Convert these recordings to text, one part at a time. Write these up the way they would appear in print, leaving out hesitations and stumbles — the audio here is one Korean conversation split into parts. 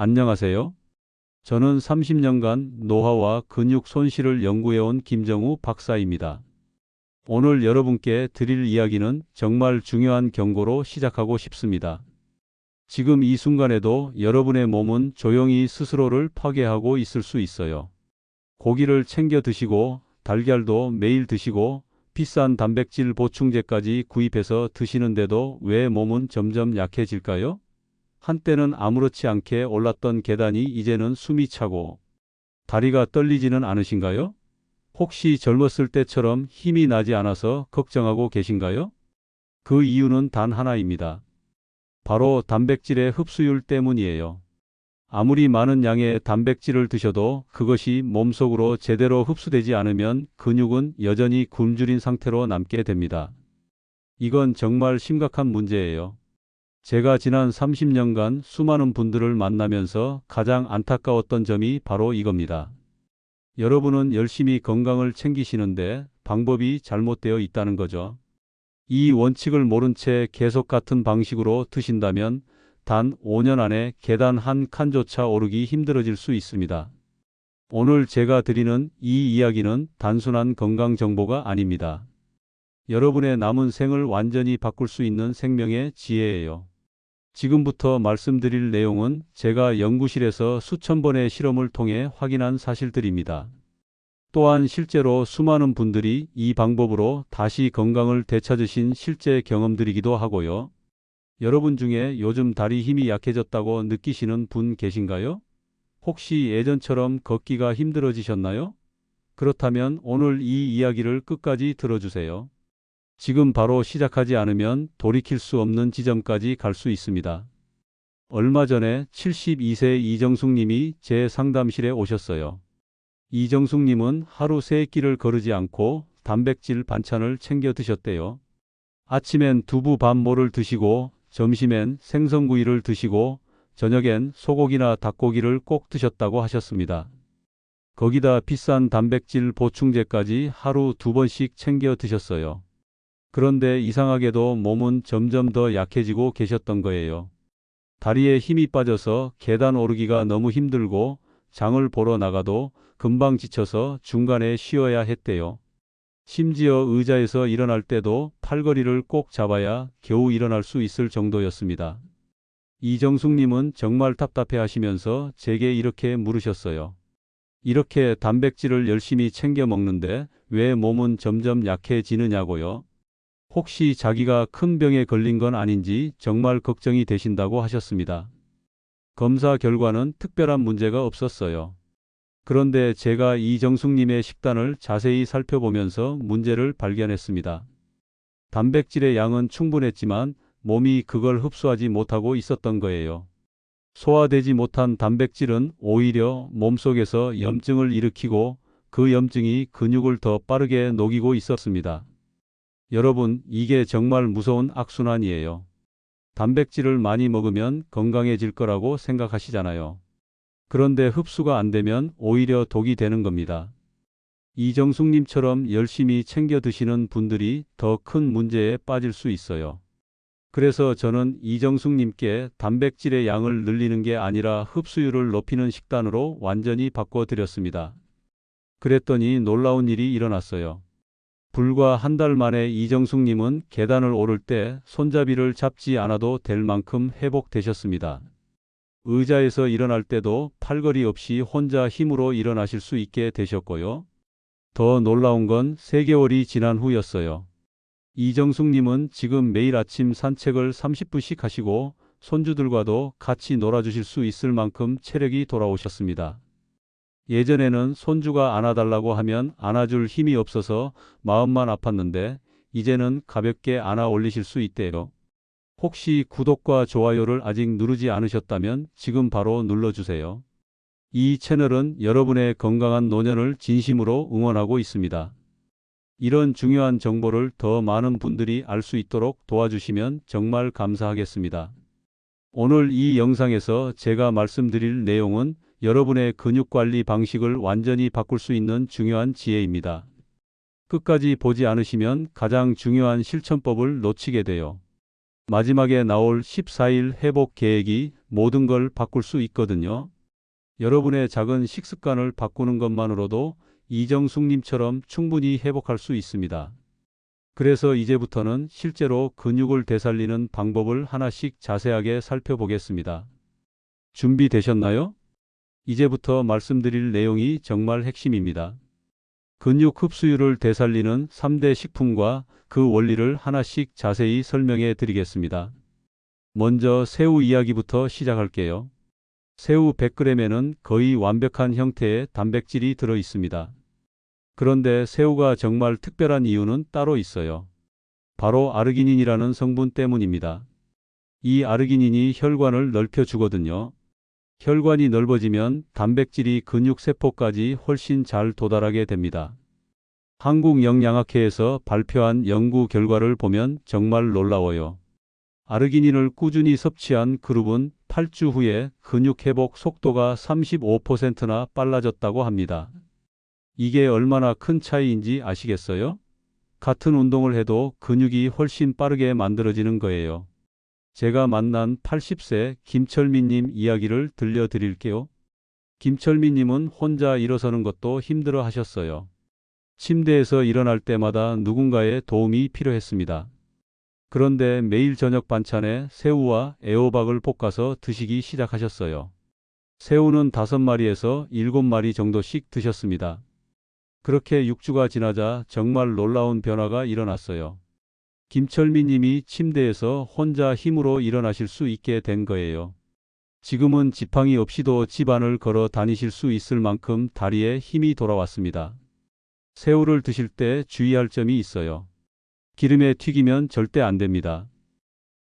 안녕하세요. 저는 30년간 노화와 근육 손실을 연구해온 김정우 박사입니다. 오늘 여러분께 드릴 이야기는 정말 중요한 경고로 시작하고 싶습니다. 지금 이 순간에도 여러분의 몸은 조용히 스스로를 파괴하고 있을 수 있어요. 고기를 챙겨 드시고, 달걀도 매일 드시고, 비싼 단백질 보충제까지 구입해서 드시는데도 왜 몸은 점점 약해질까요? 한때는 아무렇지 않게 올랐던 계단이 이제는 숨이 차고 다리가 떨리지는 않으신가요? 혹시 젊었을 때처럼 힘이 나지 않아서 걱정하고 계신가요? 그 이유는 단 하나입니다. 바로 단백질의 흡수율 때문이에요. 아무리 많은 양의 단백질을 드셔도 그것이 몸속으로 제대로 흡수되지 않으면 근육은 여전히 굶주린 상태로 남게 됩니다. 이건 정말 심각한 문제예요. 제가 지난 30년간 수많은 분들을 만나면서 가장 안타까웠던 점이 바로 이겁니다. 여러분은 열심히 건강을 챙기시는데 방법이 잘못되어 있다는 거죠. 이 원칙을 모른 채 계속 같은 방식으로 드신다면 단 5년 안에 계단 한 칸조차 오르기 힘들어질 수 있습니다. 오늘 제가 드리는 이 이야기는 단순한 건강 정보가 아닙니다. 여러분의 남은 생을 완전히 바꿀 수 있는 생명의 지혜예요. 지금부터 말씀드릴 내용은 제가 연구실에서 수천 번의 실험을 통해 확인한 사실들입니다. 또한 실제로 수많은 분들이 이 방법으로 다시 건강을 되찾으신 실제 경험들이기도 하고요. 여러분 중에 요즘 다리 힘이 약해졌다고 느끼시는 분 계신가요? 혹시 예전처럼 걷기가 힘들어지셨나요? 그렇다면 오늘 이 이야기를 끝까지 들어주세요. 지금 바로 시작하지 않으면 돌이킬 수 없는 지점까지 갈 수 있습니다. 얼마 전에 72세 이정숙 님이 제 상담실에 오셨어요. 이정숙 님은 하루 3끼를 거르지 않고 단백질 반찬을 챙겨 드셨대요. 아침엔 두부 반모를 드시고, 점심엔 생선구이를 드시고, 저녁엔 소고기나 닭고기를 꼭 드셨다고 하셨습니다. 거기다 비싼 단백질 보충제까지 하루 2번씩 챙겨 드셨어요. 그런데 이상하게도 몸은 점점 더 약해지고 계셨던 거예요. 다리에 힘이 빠져서 계단 오르기가 너무 힘들고 장을 보러 나가도 금방 지쳐서 중간에 쉬어야 했대요. 심지어 의자에서 일어날 때도 팔걸이를 꼭 잡아야 겨우 일어날 수 있을 정도였습니다. 이정숙님은 정말 답답해 하시면서 제게 이렇게 물으셨어요. 이렇게 단백질을 열심히 챙겨 먹는데 왜 몸은 점점 약해지느냐고요? 혹시 자기가 큰 병에 걸린 건 아닌지 정말 걱정이 되신다고 하셨습니다. 검사 결과는 특별한 문제가 없었어요. 그런데 제가 이정숙님의 식단을 자세히 살펴보면서 문제를 발견했습니다. 단백질의 양은 충분했지만 몸이 그걸 흡수하지 못하고 있었던 거예요. 소화되지 못한 단백질은 오히려 몸속에서 염증을 일으키고 그 염증이 근육을 더 빠르게 녹이고 있었습니다. 여러분, 이게 정말 무서운 악순환이에요. 단백질을 많이 먹으면 건강해질 거라고 생각하시잖아요. 그런데 흡수가 안 되면 오히려 독이 되는 겁니다. 이정숙님처럼 열심히 챙겨 드시는 분들이 더 큰 문제에 빠질 수 있어요. 그래서 저는 이정숙님께 단백질의 양을 늘리는 게 아니라 흡수율을 높이는 식단으로 완전히 바꿔드렸습니다. 그랬더니 놀라운 일이 일어났어요. 불과 한 달 만에 이정숙님은 계단을 오를 때 손잡이를 잡지 않아도 될 만큼 회복되셨습니다. 의자에서 일어날 때도 팔걸이 없이 혼자 힘으로 일어나실 수 있게 되셨고요. 더 놀라운 건 3개월이 지난 후였어요. 이정숙님은 지금 매일 아침 산책을 30분씩 하시고 손주들과도 같이 놀아주실 수 있을 만큼 체력이 돌아오셨습니다. 예전에는 손주가 안아달라고 하면 안아줄 힘이 없어서 마음만 아팠는데 이제는 가볍게 안아 올리실 수 있대요. 혹시 구독과 좋아요를 아직 누르지 않으셨다면 지금 바로 눌러주세요. 이 채널은 여러분의 건강한 노년을 진심으로 응원하고 있습니다. 이런 중요한 정보를 더 많은 분들이 알 수 있도록 도와주시면 정말 감사하겠습니다. 오늘 이 영상에서 제가 말씀드릴 내용은 여러분의 근육관리 방식을 완전히 바꿀 수 있는 중요한 지혜입니다. 끝까지 보지 않으시면 가장 중요한 실천법을 놓치게 돼요. 마지막에 나올 14일 회복 계획이 모든 걸 바꿀 수 있거든요. 여러분의 작은 식습관을 바꾸는 것만으로도 이정숙님처럼 충분히 회복할 수 있습니다. 그래서 이제부터는 실제로 근육을 되살리는 방법을 하나씩 자세하게 살펴보겠습니다. 준비되셨나요? 이제부터 말씀드릴 내용이 정말 핵심입니다. 근육 흡수율을 되살리는 3대 식품과 그 원리를 하나씩 자세히 설명해 드리겠습니다. 먼저 새우 이야기부터 시작할게요. 새우 100g에는 거의 완벽한 형태의 단백질이 들어 있습니다. 그런데 새우가 정말 특별한 이유는 따로 있어요. 바로 아르기닌이라는 성분 때문입니다. 이 아르기닌이 혈관을 넓혀주거든요. 혈관이 넓어지면 단백질이 근육세포까지 훨씬 잘 도달하게 됩니다. 한국영양학회에서 발표한 연구 결과를 보면 정말 놀라워요. 아르기닌을 꾸준히 섭취한 그룹은 8주 후에 근육 회복 속도가 35%나 빨라졌다고 합니다. 이게 얼마나 큰 차이인지 아시겠어요? 같은 운동을 해도 근육이 훨씬 빠르게 만들어지는 거예요. 제가 만난 80세 김철민님 이야기를 들려드릴게요. 김철민님은 혼자 일어서는 것도 힘들어 하셨어요. 침대에서 일어날 때마다 누군가의 도움이 필요했습니다. 그런데 매일 저녁 반찬에 새우와 애호박을 볶아서 드시기 시작하셨어요. 새우는 5마리에서 7마리 정도씩 드셨습니다. 그렇게 6주가 지나자 정말 놀라운 변화가 일어났어요. 김철민 님이 침대에서 혼자 힘으로 일어나실 수 있게 된 거예요. 지금은 지팡이 없이도 집안을 걸어 다니실 수 있을 만큼 다리에 힘이 돌아왔습니다. 새우를 드실 때 주의할 점이 있어요. 기름에 튀기면 절대 안 됩니다.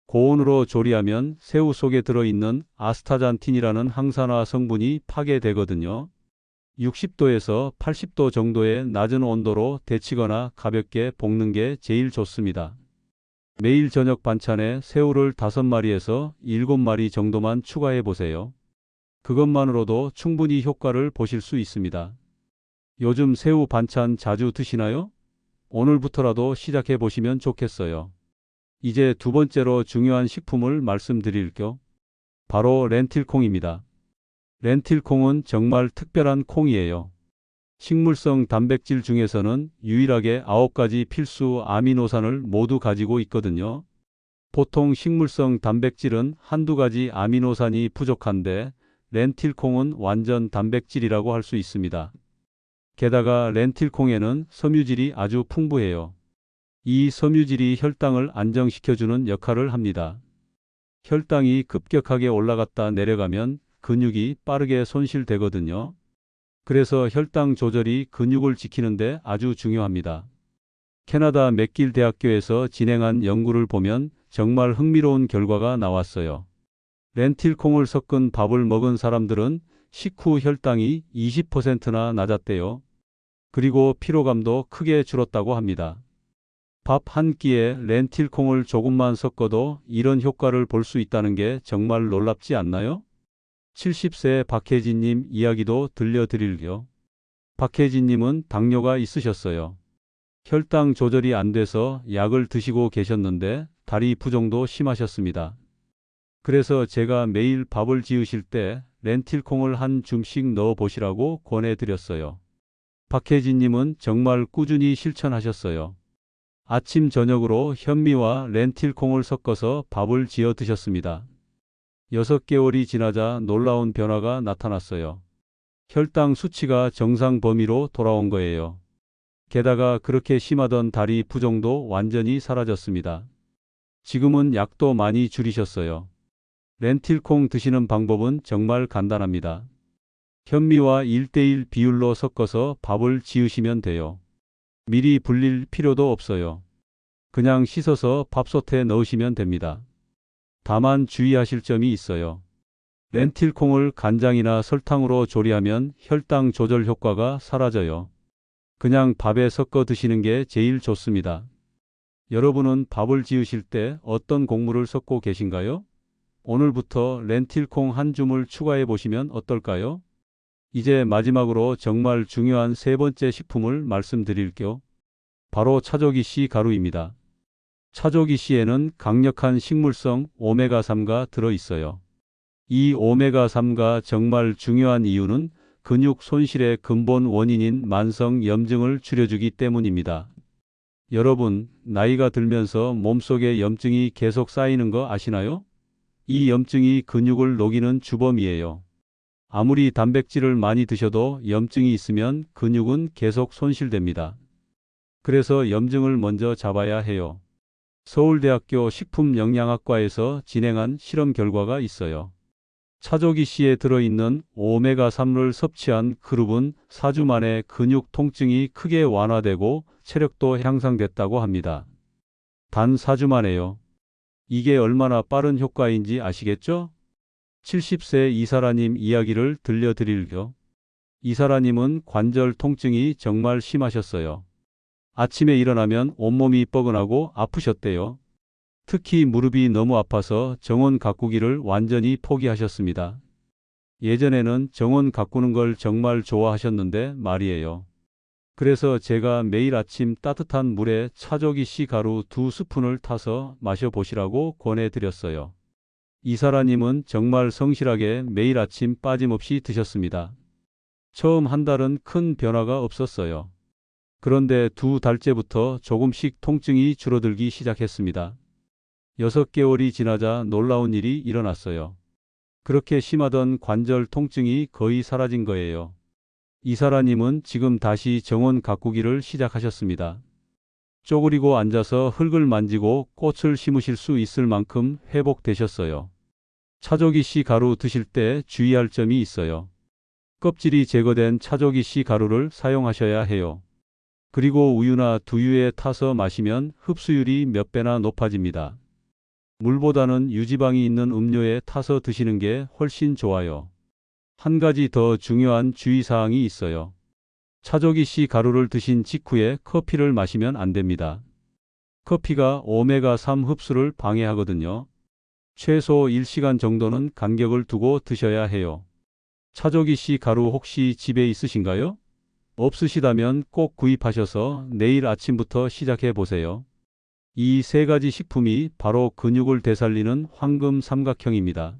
고온으로 조리하면 새우 속에 들어있는 아스타잔틴이라는 항산화 성분이 파괴되거든요. 60도에서 80도 정도의 낮은 온도로 데치거나 가볍게 볶는 게 제일 좋습니다. 매일 저녁 반찬에 새우를 5마리에서 7마리 정도만 추가해 보세요. 그것만으로도 충분히 효과를 보실 수 있습니다. 요즘 새우 반찬 자주 드시나요? 오늘부터라도 시작해 보시면 좋겠어요. 이제 두 번째로 중요한 식품을 말씀드릴게요. 바로 렌틸콩입니다. 렌틸콩은 정말 특별한 콩이에요. 식물성 단백질 중에서는 유일하게 9가지 필수 아미노산을 모두 가지고 있거든요. 보통 식물성 단백질은 한두 가지 아미노산이 부족한데 렌틸콩은 완전 단백질이라고 할 수 있습니다. 게다가 렌틸콩에는 섬유질이 아주 풍부해요. 이 섬유질이 혈당을 안정시켜주는 역할을 합니다. 혈당이 급격하게 올라갔다 내려가면 근육이 빠르게 손실되거든요. 그래서 혈당 조절이 근육을 지키는데 아주 중요합니다. 캐나다 맥길 대학교에서 진행한 연구를 보면 정말 흥미로운 결과가 나왔어요. 렌틸콩을 섞은 밥을 먹은 사람들은 식후 혈당이 20%나 낮았대요. 그리고 피로감도 크게 줄었다고 합니다. 밥 한 끼에 렌틸콩을 조금만 섞어도 이런 효과를 볼 수 있다는 게 정말 놀랍지 않나요? 70세 박혜진님 이야기도 들려드릴게요. 박혜진님은 당뇨가 있으셨어요. 혈당 조절이 안 돼서 약을 드시고 계셨는데 다리 부종도 심하셨습니다. 그래서 제가 매일 밥을 지으실 때 렌틸콩을 한 줌씩 넣어 보시라고 권해드렸어요. 박혜진님은 정말 꾸준히 실천하셨어요. 아침 저녁으로 현미와 렌틸콩을 섞어서 밥을 지어 드셨습니다. 6개월이 지나자 놀라운 변화가 나타났어요. 혈당 수치가 정상 범위로 돌아온 거예요. 게다가 그렇게 심하던 다리 부종도 완전히 사라졌습니다. 지금은 약도 많이 줄이셨어요. 렌틸콩 드시는 방법은 정말 간단합니다. 현미와 1:1 비율로 섞어서 밥을 지으시면 돼요. 미리 불릴 필요도 없어요. 그냥 씻어서 밥솥에 넣으시면 됩니다. 다만 주의하실 점이 있어요. 렌틸콩을 간장이나 설탕으로 조리하면 혈당 조절 효과가 사라져요. 그냥 밥에 섞어 드시는 게 제일 좋습니다. 여러분은 밥을 지으실 때 어떤 곡물을 섞고 계신가요? 오늘부터 렌틸콩 한 줌을 추가해 보시면 어떨까요? 이제 마지막으로 정말 중요한 세 번째 식품을 말씀드릴게요. 바로 차조기 씨 가루입니다. 차조기 씨에는 강력한 식물성 오메가3가 들어 있어요. 이 오메가3가 정말 중요한 이유는 근육 손실의 근본 원인인 만성 염증을 줄여주기 때문입니다. 여러분, 나이가 들면서 몸속에 염증이 계속 쌓이는 거 아시나요? 이 염증이 근육을 녹이는 주범이에요. 아무리 단백질을 많이 드셔도 염증이 있으면 근육은 계속 손실됩니다. 그래서 염증을 먼저 잡아야 해요. 서울대학교 식품영양학과에서 진행한 실험 결과가 있어요. 차조기 씨에 들어있는 오메가3를 섭취한 그룹은 4주 만에 근육 통증이 크게 완화되고 체력도 향상됐다고 합니다. 단 4주 만에요. 이게 얼마나 빠른 효과인지 아시겠죠? 70세 이사라님 이야기를 들려드릴게요. 이사라님은 관절 통증이 정말 심하셨어요. 아침에 일어나면 온몸이 뻐근하고 아프셨대요. 특히 무릎이 너무 아파서 정원 가꾸기를 완전히 포기하셨습니다. 예전에는 정원 가꾸는 걸 정말 좋아하셨는데 말이에요. 그래서 제가 매일 아침 따뜻한 물에 차조기 씨 가루 2스푼을 타서 마셔보시라고 권해드렸어요. 이사라님은 정말 성실하게 매일 아침 빠짐없이 드셨습니다. 처음 한 달은 큰 변화가 없었어요. 그런데 2달째부터 조금씩 통증이 줄어들기 시작했습니다. 6개월이 지나자 놀라운 일이 일어났어요. 그렇게 심하던 관절 통증이 거의 사라진 거예요. 이사라님은 지금 다시 정원 가꾸기를 시작하셨습니다. 쪼그리고 앉아서 흙을 만지고 꽃을 심으실 수 있을 만큼 회복되셨어요. 차조기 씨 가루 드실 때 주의할 점이 있어요. 껍질이 제거된 차조기 씨 가루를 사용하셔야 해요. 그리고 우유나 두유에 타서 마시면 흡수율이 몇 배나 높아집니다. 물보다는 유지방이 있는 음료에 타서 드시는 게 훨씬 좋아요. 한 가지 더 중요한 주의사항이 있어요. 차조기 씨 가루를 드신 직후에 커피를 마시면 안 됩니다. 커피가 오메가3 흡수를 방해하거든요. 최소 1시간 정도는 간격을 두고 드셔야 해요. 차조기 씨 가루 혹시 집에 있으신가요? 없으시다면 꼭 구입하셔서 내일 아침부터 시작해 보세요. 이 세 가지 식품이 바로 근육을 되살리는 황금 삼각형입니다.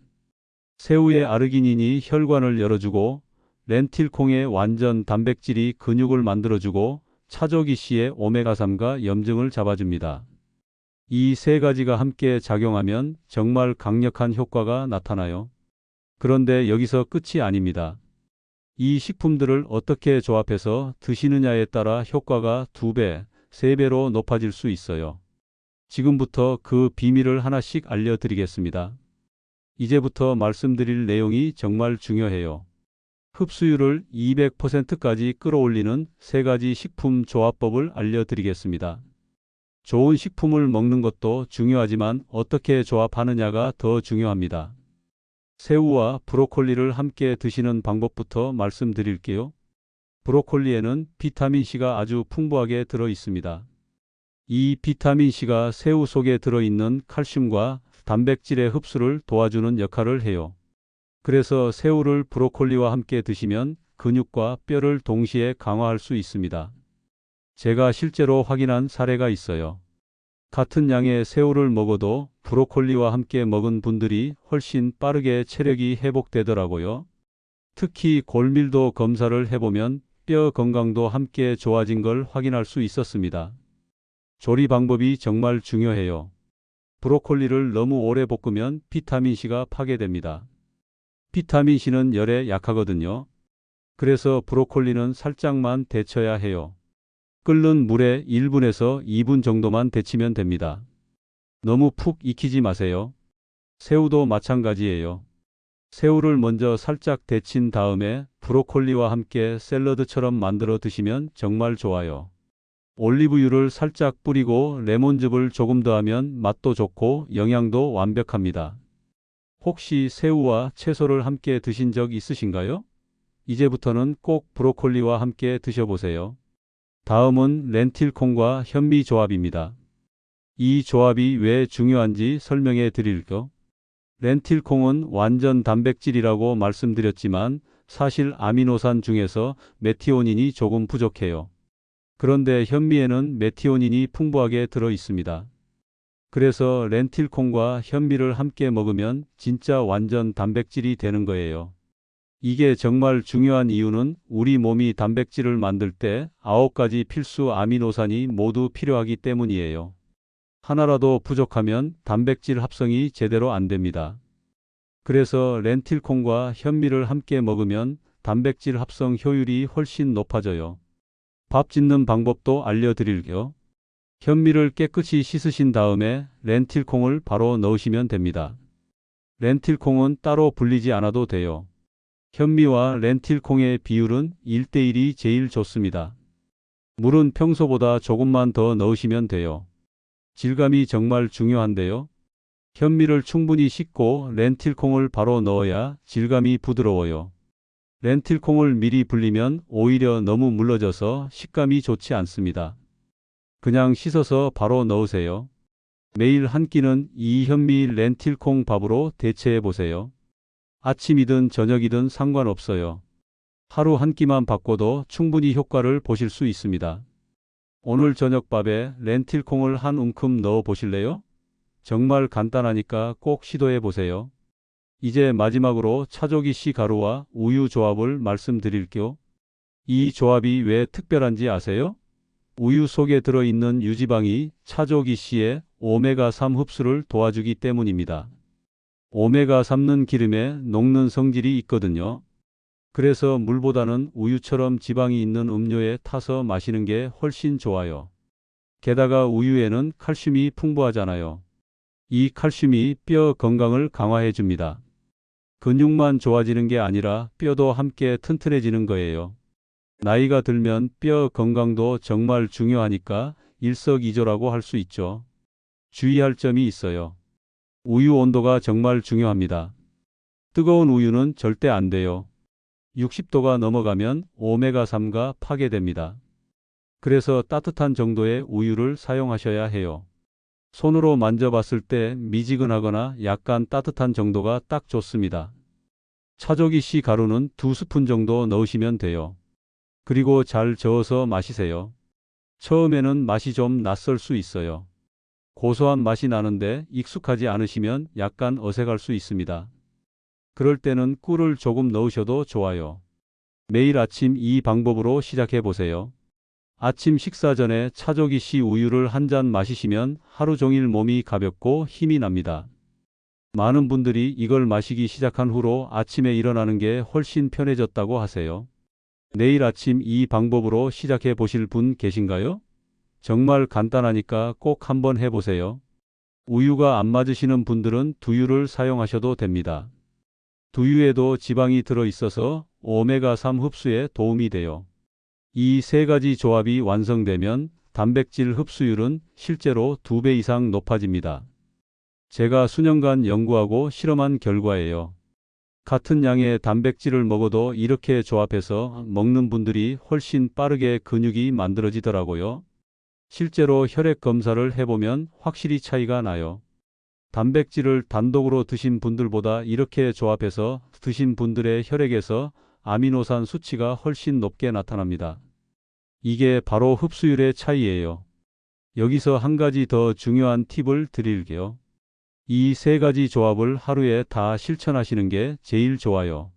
새우의 아르기닌이 혈관을 열어주고, 렌틸콩의 완전 단백질이 근육을 만들어주고, 차조기 씨의 오메가3가 염증을 잡아줍니다. 이 세 가지가 함께 작용하면 정말 강력한 효과가 나타나요. 그런데 여기서 끝이 아닙니다. 이 식품들을 어떻게 조합해서 드시느냐에 따라 효과가 2배, 3배로 높아질 수 있어요. 지금부터 그 비밀을 하나씩 알려드리겠습니다. 이제부터 말씀드릴 내용이 정말 중요해요. 흡수율을 200%까지 끌어올리는 3가지 식품 조합법을 알려드리겠습니다. 좋은 식품을 먹는 것도 중요하지만 어떻게 조합하느냐가 더 중요합니다. 새우와 브로콜리를 함께 드시는 방법부터 말씀드릴게요. 브로콜리에는 비타민C가 아주 풍부하게 들어 있습니다. 이 비타민C가 새우 속에 들어있는 칼슘과 단백질의 흡수를 도와주는 역할을 해요. 그래서 새우를 브로콜리와 함께 드시면 근육과 뼈를 동시에 강화할 수 있습니다. 제가 실제로 확인한 사례가 있어요. 같은 양의 새우를 먹어도 브로콜리와 함께 먹은 분들이 훨씬 빠르게 체력이 회복되더라고요. 특히 골밀도 검사를 해보면 뼈 건강도 함께 좋아진 걸 확인할 수 있었습니다. 조리 방법이 정말 중요해요. 브로콜리를 너무 오래 볶으면 비타민C가 파괴됩니다. 비타민C는 열에 약하거든요. 그래서 브로콜리는 살짝만 데쳐야 해요. 끓는 물에 1분에서 2분 정도만 데치면 됩니다. 너무 푹 익히지 마세요. 새우도 마찬가지예요. 새우를 먼저 살짝 데친 다음에 브로콜리와 함께 샐러드처럼 만들어 드시면 정말 좋아요. 올리브유를 살짝 뿌리고 레몬즙을 조금 더하면 맛도 좋고 영양도 완벽합니다. 혹시 새우와 채소를 함께 드신 적 있으신가요? 이제부터는 꼭 브로콜리와 함께 드셔보세요. 다음은 렌틸콩과 현미 조합입니다. 이 조합이 왜 중요한지 설명해 드릴게요. 렌틸콩은 완전 단백질이라고 말씀드렸지만 사실 아미노산 중에서 메티오닌이 조금 부족해요. 그런데 현미에는 메티오닌이 풍부하게 들어 있습니다. 그래서 렌틸콩과 현미를 함께 먹으면 진짜 완전 단백질이 되는 거예요. 이게 정말 중요한 이유는 우리 몸이 단백질을 만들 때 9가지 필수 아미노산이 모두 필요하기 때문이에요. 하나라도 부족하면 단백질 합성이 제대로 안 됩니다. 그래서 렌틸콩과 현미를 함께 먹으면 단백질 합성 효율이 훨씬 높아져요. 밥 짓는 방법도 알려드릴게요. 현미를 깨끗이 씻으신 다음에 렌틸콩을 바로 넣으시면 됩니다. 렌틸콩은 따로 불리지 않아도 돼요. 현미와 렌틸콩의 비율은 1:1이 제일 좋습니다. 물은 평소보다 조금만 더 넣으시면 돼요. 질감이 정말 중요한데요. 현미를 충분히 씻고 렌틸콩을 바로 넣어야 질감이 부드러워요. 렌틸콩을 미리 불리면 오히려 너무 물러져서 식감이 좋지 않습니다. 그냥 씻어서 바로 넣으세요. 매일 한 끼는 이 현미 렌틸콩 밥으로 대체해 보세요. 아침이든 저녁이든 상관없어요. 하루 한 끼만 바꿔도 충분히 효과를 보실 수 있습니다. 오늘 저녁밥에 렌틸콩을 한 움큼 넣어 보실래요? 정말 간단하니까 꼭 시도해 보세요. 이제 마지막으로 차조기씨 가루와 우유 조합을 말씀드릴게요. 이 조합이 왜 특별한지 아세요? 우유 속에 들어있는 유지방이 차조기씨의 오메가3 흡수를 도와주기 때문입니다. 오메가3는 기름에 녹는 성질이 있거든요. 그래서 물보다는 우유처럼 지방이 있는 음료에 타서 마시는 게 훨씬 좋아요. 게다가 우유에는 칼슘이 풍부하잖아요. 이 칼슘이 뼈 건강을 강화해 줍니다. 근육만 좋아지는 게 아니라 뼈도 함께 튼튼해지는 거예요. 나이가 들면 뼈 건강도 정말 중요하니까 일석이조라고 할 수 있죠. 주의할 점이 있어요. 우유 온도가 정말 중요합니다. 뜨거운 우유는 절대 안 돼요. 60도가 넘어가면 오메가3가 파괴됩니다. 그래서 따뜻한 정도의 우유를 사용하셔야 해요. 손으로 만져봤을 때 미지근하거나 약간 따뜻한 정도가 딱 좋습니다. 차조기씨 가루는 2스푼 정도 넣으시면 돼요. 그리고 잘 저어서 마시세요. 처음에는 맛이 좀 낯설 수 있어요. 고소한 맛이 나는데 익숙하지 않으시면 약간 어색할 수 있습니다. 그럴 때는 꿀을 조금 넣으셔도 좋아요. 매일 아침 이 방법으로 시작해 보세요. 아침 식사 전에 차조기씨 우유를 한 잔 마시시면 하루 종일 몸이 가볍고 힘이 납니다. 많은 분들이 이걸 마시기 시작한 후로 아침에 일어나는 게 훨씬 편해졌다고 하세요. 내일 아침 이 방법으로 시작해 보실 분 계신가요? 정말 간단하니까 꼭 한번 해보세요. 우유가 안 맞으시는 분들은 두유를 사용하셔도 됩니다. 두유에도 지방이 들어있어서 오메가3 흡수에 도움이 돼요. 이 세 가지 조합이 완성되면 단백질 흡수율은 실제로 2배 이상 높아집니다. 제가 수년간 연구하고 실험한 결과예요. 같은 양의 단백질을 먹어도 이렇게 조합해서 먹는 분들이 훨씬 빠르게 근육이 만들어지더라고요. 실제로 혈액 검사를 해보면 확실히 차이가 나요. 단백질을 단독으로 드신 분들보다 이렇게 조합해서 드신 분들의 혈액에서 아미노산 수치가 훨씬 높게 나타납니다. 이게 바로 흡수율의 차이예요. 여기서 한 가지 더 중요한 팁을 드릴게요. 이 세 가지 조합을 하루에 다 실천하시는 게 제일 좋아요.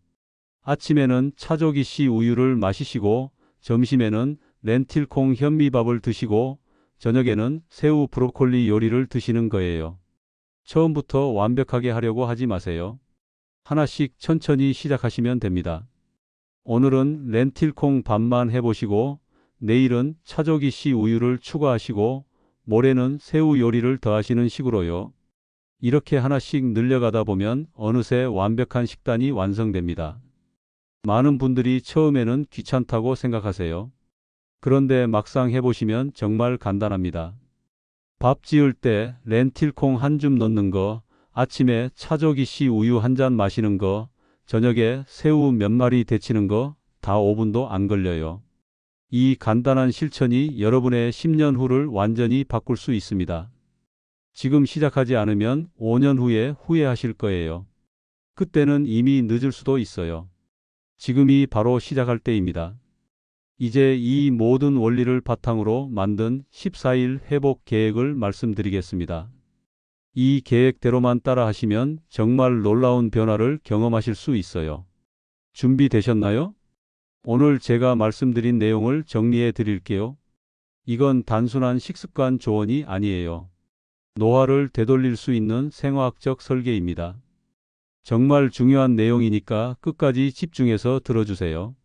아침에는 차조기씨 우유를 마시시고, 점심에는 렌틸콩 현미밥을 드시고, 저녁에는 새우 브로콜리 요리를 드시는 거예요. 처음부터 완벽하게 하려고 하지 마세요. 하나씩 천천히 시작하시면 됩니다. 오늘은 렌틸콩 밥만 해보시고, 내일은 차조기씨 우유를 추가하시고, 모레는 새우 요리를 더하시는 식으로요. 이렇게 하나씩 늘려가다 보면 어느새 완벽한 식단이 완성됩니다. 많은 분들이 처음에는 귀찮다고 생각하세요. 그런데 막상 해보시면 정말 간단합니다. 밥 지을 때 렌틸콩 한 줌 넣는 거, 아침에 차조기씨 우유 한 잔 마시는 거, 저녁에 새우 몇 마리 데치는 거 다 5분도 안 걸려요. 이 간단한 실천이 여러분의 10년 후를 완전히 바꿀 수 있습니다. 지금 시작하지 않으면 5년 후에 후회하실 거예요. 그때는 이미 늦을 수도 있어요. 지금이 바로 시작할 때입니다. 이제 이 모든 원리를 바탕으로 만든 14일 회복 계획을 말씀드리겠습니다. 이 계획대로만 따라 하시면 정말 놀라운 변화를 경험하실 수 있어요. 준비되셨나요? 오늘 제가 말씀드린 내용을 정리해 드릴게요. 이건 단순한 식습관 조언이 아니에요. 노화를 되돌릴 수 있는 생화학적 설계입니다. 정말 중요한 내용이니까 끝까지 집중해서 들어주세요.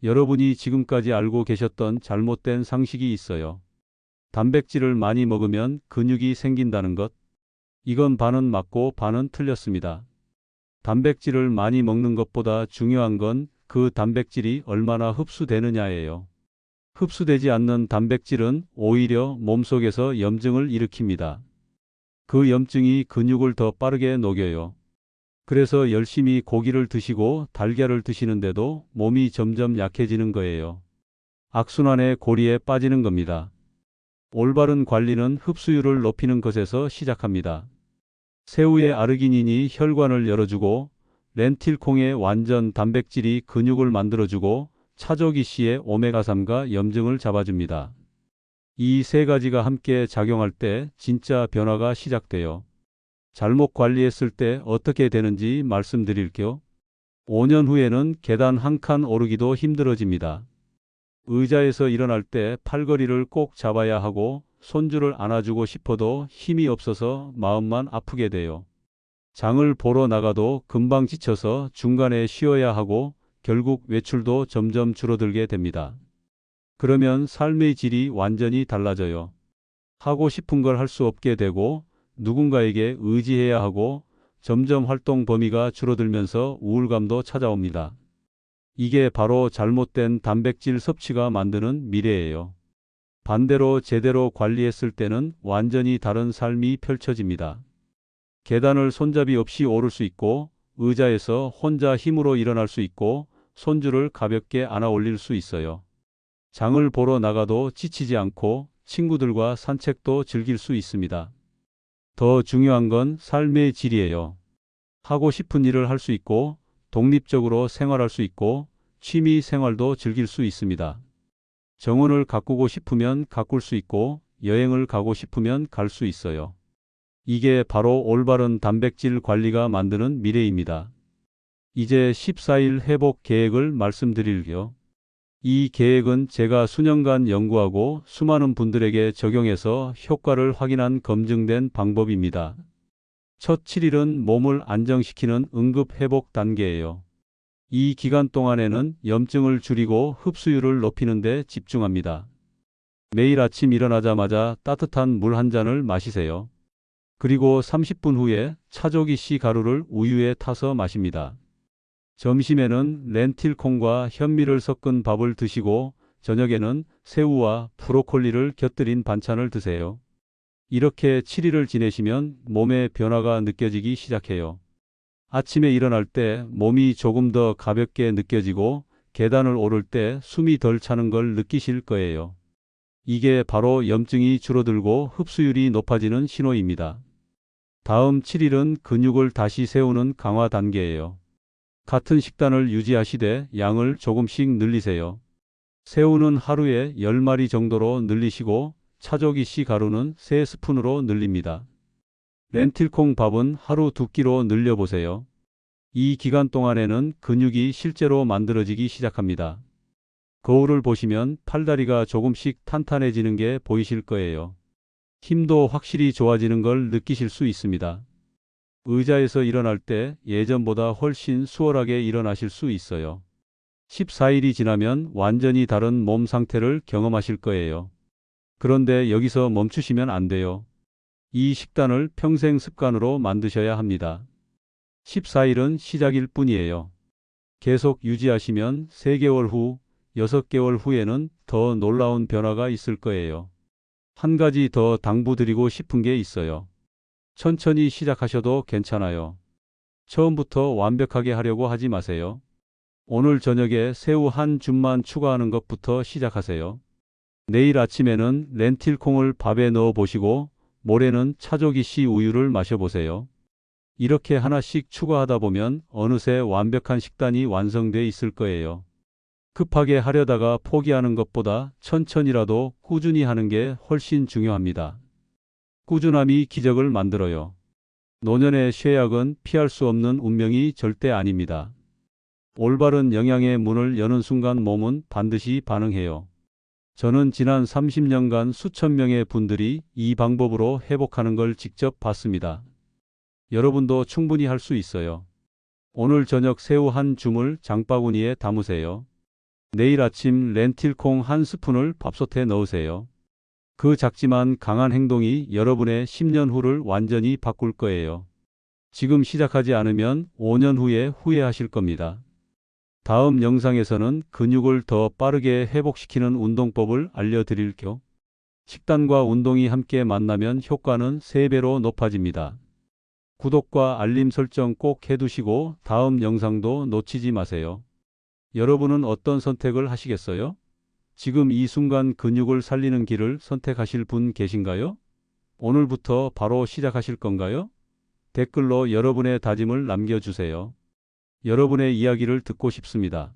여러분이 지금까지 알고 계셨던 잘못된 상식이 있어요. 단백질을 많이 먹으면 근육이 생긴다는 것. 이건 반은 맞고 반은 틀렸습니다. 단백질을 많이 먹는 것보다 중요한 건 그 단백질이 얼마나 흡수되느냐예요. 흡수되지 않는 단백질은 오히려 몸속에서 염증을 일으킵니다. 그 염증이 근육을 더 빠르게 녹여요. 그래서 열심히 고기를 드시고 달걀을 드시는데도 몸이 점점 약해지는 거예요. 악순환의 고리에 빠지는 겁니다. 올바른 관리는 흡수율을 높이는 것에서 시작합니다. 새우의 아르기닌이 혈관을 열어주고 렌틸콩의 완전 단백질이 근육을 만들어주고 차조기씨의 오메가3가 염증을 잡아줍니다. 이 세 가지가 함께 작용할 때 진짜 변화가 시작돼요. 잘못 관리했을 때 어떻게 되는지 말씀드릴게요. 5년 후에는 계단 한 칸 오르기도 힘들어집니다. 의자에서 일어날 때 팔걸이를 꼭 잡아야 하고 손주를 안아주고 싶어도 힘이 없어서 마음만 아프게 돼요. 장을 보러 나가도 금방 지쳐서 중간에 쉬어야 하고 결국 외출도 점점 줄어들게 됩니다. 그러면 삶의 질이 완전히 달라져요. 하고 싶은 걸 할 수 없게 되고 누군가에게 의지해야 하고 점점 활동 범위가 줄어들면서 우울감도 찾아옵니다. 이게 바로 잘못된 단백질 섭취가 만드는 미래예요. 반대로 제대로 관리했을 때는 완전히 다른 삶이 펼쳐집니다. 계단을 손잡이 없이 오를 수 있고 의자에서 혼자 힘으로 일어날 수 있고 손주를 가볍게 안아 올릴 수 있어요. 장을 보러 나가도 지치지 않고 친구들과 산책도 즐길 수 있습니다. 더 중요한 건 삶의 질이에요. 하고 싶은 일을 할 수 있고 독립적으로 생활할 수 있고 취미 생활도 즐길 수 있습니다. 정원을 가꾸고 싶으면 가꿀 수 있고 여행을 가고 싶으면 갈 수 있어요. 이게 바로 올바른 단백질 관리가 만드는 미래입니다. 이제 14일 회복 계획을 말씀드릴게요. 이 계획은 제가 수년간 연구하고 수많은 분들에게 적용해서 효과를 확인한 검증된 방법입니다. 첫 7일은 몸을 안정시키는 응급 회복 단계예요. 이 기간 동안에는 염증을 줄이고 흡수율을 높이는 데 집중합니다. 매일 아침 일어나자마자 따뜻한 물 한 잔을 마시세요. 그리고 30분 후에 차조기씨 가루를 우유에 타서 마십니다. 점심에는 렌틸콩과 현미를 섞은 밥을 드시고 저녁에는 새우와 브로콜리를 곁들인 반찬을 드세요. 이렇게 7일을 지내시면 몸의 변화가 느껴지기 시작해요. 아침에 일어날 때 몸이 조금 더 가볍게 느껴지고 계단을 오를 때 숨이 덜 차는 걸 느끼실 거예요. 이게 바로 염증이 줄어들고 흡수율이 높아지는 신호입니다. 다음 7일은 근육을 다시 세우는 강화 단계예요. 같은 식단을 유지하시되 양을 조금씩 늘리세요. 새우는 하루에 10마리 정도로 늘리시고 차조기씨 가루는 3스푼으로 늘립니다. 렌틸콩 밥은 하루 2끼로 늘려보세요. 이 기간 동안에는 근육이 실제로 만들어지기 시작합니다. 거울을 보시면 팔다리가 조금씩 탄탄해지는 게 보이실 거예요. 힘도 확실히 좋아지는 걸 느끼실 수 있습니다. 의자에서 일어날 때 예전보다 훨씬 수월하게 일어나실 수 있어요. 14일이 지나면 완전히 다른 몸 상태를 경험하실 거예요. 그런데 여기서 멈추시면 안 돼요. 이 식단을 평생 습관으로 만드셔야 합니다. 14일은 시작일 뿐이에요. 계속 유지하시면 3개월 후, 6개월 후에는 더 놀라운 변화가 있을 거예요. 한 가지 더 당부드리고 싶은 게 있어요. 천천히 시작하셔도 괜찮아요. 처음부터 완벽하게 하려고 하지 마세요. 오늘 저녁에 새우 한 줌만 추가하는 것부터 시작하세요. 내일 아침에는 렌틸콩을 밥에 넣어 보시고 모레는 차조기씨 우유를 마셔보세요. 이렇게 하나씩 추가하다 보면 어느새 완벽한 식단이 완성돼 있을 거예요. 급하게 하려다가 포기하는 것보다 천천히라도 꾸준히 하는 게 훨씬 중요합니다. 꾸준함이 기적을 만들어요. 노년의 쇠약은 피할 수 없는 운명이 절대 아닙니다. 올바른 영양의 문을 여는 순간 몸은 반드시 반응해요. 저는 지난 30년간 수천 명의 분들이 이 방법으로 회복하는 걸 직접 봤습니다. 여러분도 충분히 할 수 있어요. 오늘 저녁 새우 한 줌을 장바구니에 담으세요. 내일 아침 렌틸콩 한 스푼을 밥솥에 넣으세요. 그 작지만 강한 행동이 여러분의 10년 후를 완전히 바꿀 거예요. 지금 시작하지 않으면 5년 후에 후회하실 겁니다. 다음 영상에서는 근육을 더 빠르게 회복시키는 운동법을 알려드릴게요. 식단과 운동이 함께 만나면 효과는 3배로 높아집니다. 구독과 알림 설정 꼭 해두시고 다음 영상도 놓치지 마세요. 여러분은 어떤 선택을 하시겠어요? 지금 이 순간 근육을 살리는 길을 선택하실 분 계신가요? 오늘부터 바로 시작하실 건가요? 댓글로 여러분의 다짐을 남겨주세요. 여러분의 이야기를 듣고 싶습니다.